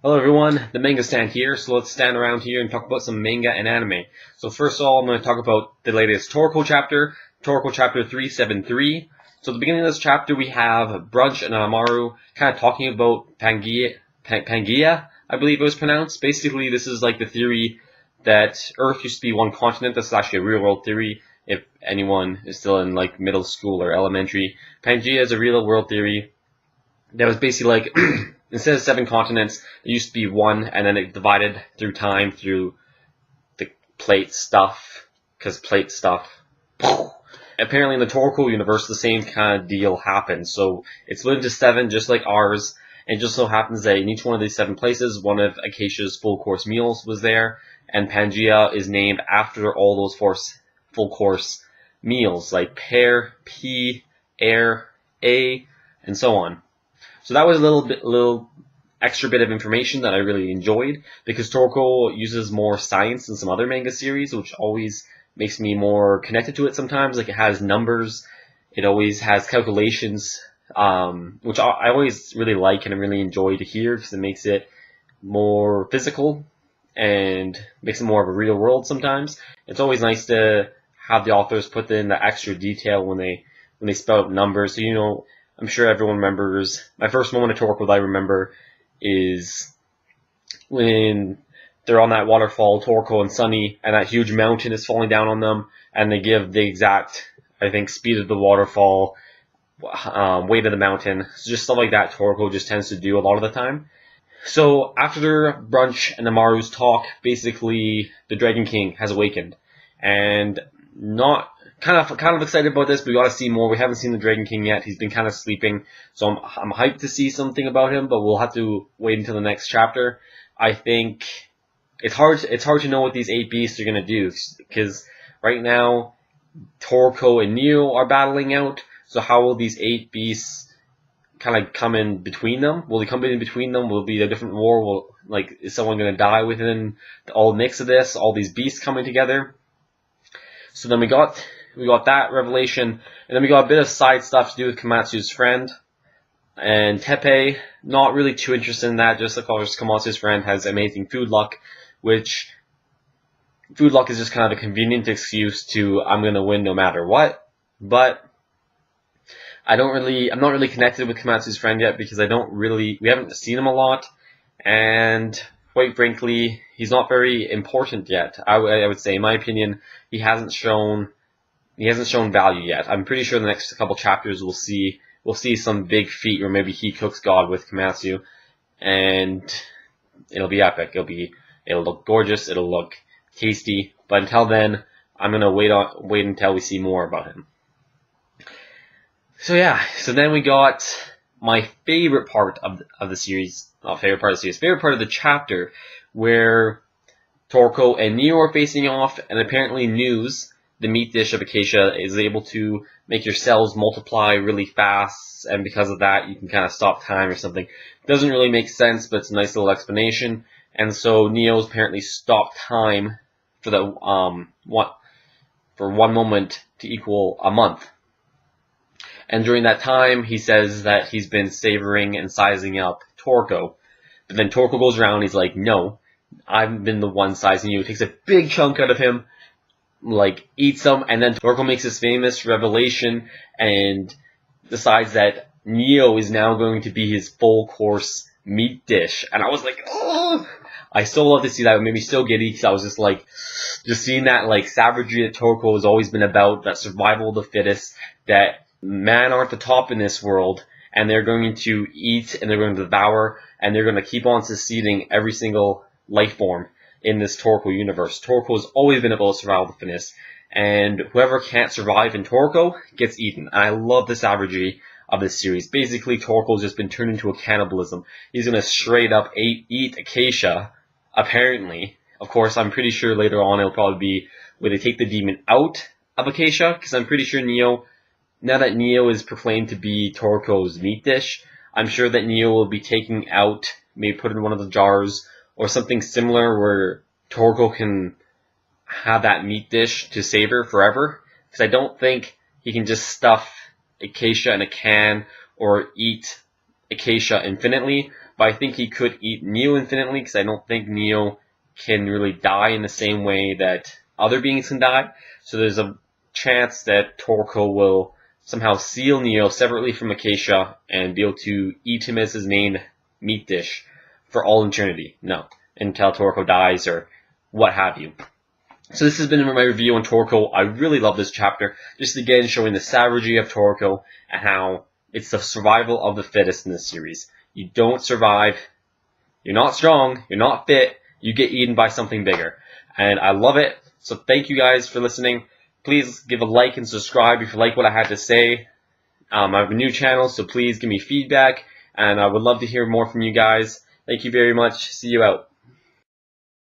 Hello everyone, the Manga Stand here, so let's stand around here and talk about some manga and anime. So first of all, I'm going to talk about the latest Toriko chapter 373. So at the beginning of this chapter, we have Brunch and Amaru kind of talking about Pangaea, I believe it was pronounced. Basically, this is like the theory that Earth used to be one continent. This is actually a real world theory, if anyone is still in like middle school or elementary. Pangaea is a real world theory that was basically like instead of 7 continents, there used to be one, and then it divided through time through the plate stuff, because plate stuff. Apparently in the Toriko universe, the same kind of deal happened. So it's split into 7, just like ours, and it just so happens that in each one of these 7 places, one of Acacia's full-course meals was there, and Pangaea is named after all those full-course meals, like pear, pea, air, A, and so on. So that was a little extra bit of information that I really enjoyed, because Toriko uses more science than some other manga series, which always makes me more connected to it sometimes. Like, it has numbers, it always has calculations, which I always really like and I really enjoy to hear, because it makes it more physical and makes it more of a real world sometimes. It's always nice to have the authors put in the extra detail when they spell out numbers, so you know. I'm sure everyone remembers. My first moment of Toriko that I remember is when they're on that waterfall, Toriko and Sunny, and that huge mountain is falling down on them, and they give the exact, I think, speed of the waterfall, weight of the mountain. So just stuff like that Toriko just tends to do a lot of the time. So after Brunch and Amaru's talk, basically the Dragon King has awakened, and not kind of excited about this, but we got to see more. We haven't seen the Dragon King yet. He's been kind of sleeping, so I'm hyped to see something about him, but we'll have to wait until the next chapter. I think it's hard to know what these 8 beasts are gonna do, because right now Toriko and Neo are battling out. So how will these 8 beasts kind of come in between them? Will they come in between them? Will it be a different war? Is someone gonna die within all mix of this? All these beasts coming together. So then we got that revelation, and then we got a bit of side stuff to do with Komatsu's friend. And Teppei, not really too interested in that, just because Komatsu's friend has amazing food luck, which food luck is just kind of a convenient excuse to I'm gonna win no matter what. But I'm not really connected with Komatsu's friend yet, because we haven't seen him a lot, and quite frankly, he's not very important yet. I would say, in my opinion, he hasn't shown value yet. I'm pretty sure the next couple chapters we'll see some big feat, or maybe he cooks God with Komatsu, and it'll be epic. It'll look gorgeous. It'll look tasty. But until then, I'm gonna wait until we see more about him. So yeah. So then we got my favorite part of the series. Not favorite part of the series. Favorite part of the chapter, where Toriko and Neo are facing off, and apparently news, the meat dish of Acacia, is able to make your cells multiply really fast, and because of that, you can kind of stop time or something. It doesn't really make sense, but it's a nice little explanation. And so Neo's apparently stopped time for one moment to equal a month. And during that time, he says that he's been savoring and sizing up Toriko. But then Toriko goes around, he's like, no, I've been the one sizing you. Takes a big chunk out of him, like, eats them, and then Toriko makes this famous revelation and decides that Neo is now going to be his full-course meat dish. And I was like, oh! I still love to see that. It made me so giddy, because I was just seeing that, like, savagery that Toriko has always been about, that survival of the fittest, that men aren't the top in this world, and they're going to eat, and they're going to devour, and they're going to keep on succeeding every single life form in this Toriko universe. Toriko has always been about survival of the fittest, and whoever can't survive in Toriko gets eaten. And I love the savagery of this series. Basically, Toriko's just been turned into a cannibalism. He's going to straight up eat Acacia, apparently. Of course, I'm pretty sure later on it'll probably be where they take the demon out of Acacia, because I'm pretty sure now that Neo is proclaimed to be Toriko's meat dish, I'm sure that Neo will be taking out, maybe put in one of the jars, or something similar where Toriko can have that meat dish to savor forever. Because I don't think he can just stuff Acacia in a can or eat Acacia infinitely. but I think he could eat Neo infinitely, because I don't think Neo can really die in the same way that other beings can die. So there's a chance that Toriko will somehow seal Neo separately from Acacia and be able to eat him as his main meat dish for all eternity. No, until Toriko dies or what have you. So this has been my review on Toriko. I really love this chapter. Just again showing the savagery of Toriko and how it's the survival of the fittest in this series. You don't survive, you're not strong, you're not fit, you get eaten by something bigger. And I love it. So thank you guys for listening. Please give a like and subscribe if you like what I had to say. I have a new channel, so please give me feedback. And I would love to hear more from you guys. Thank you very much. See you out.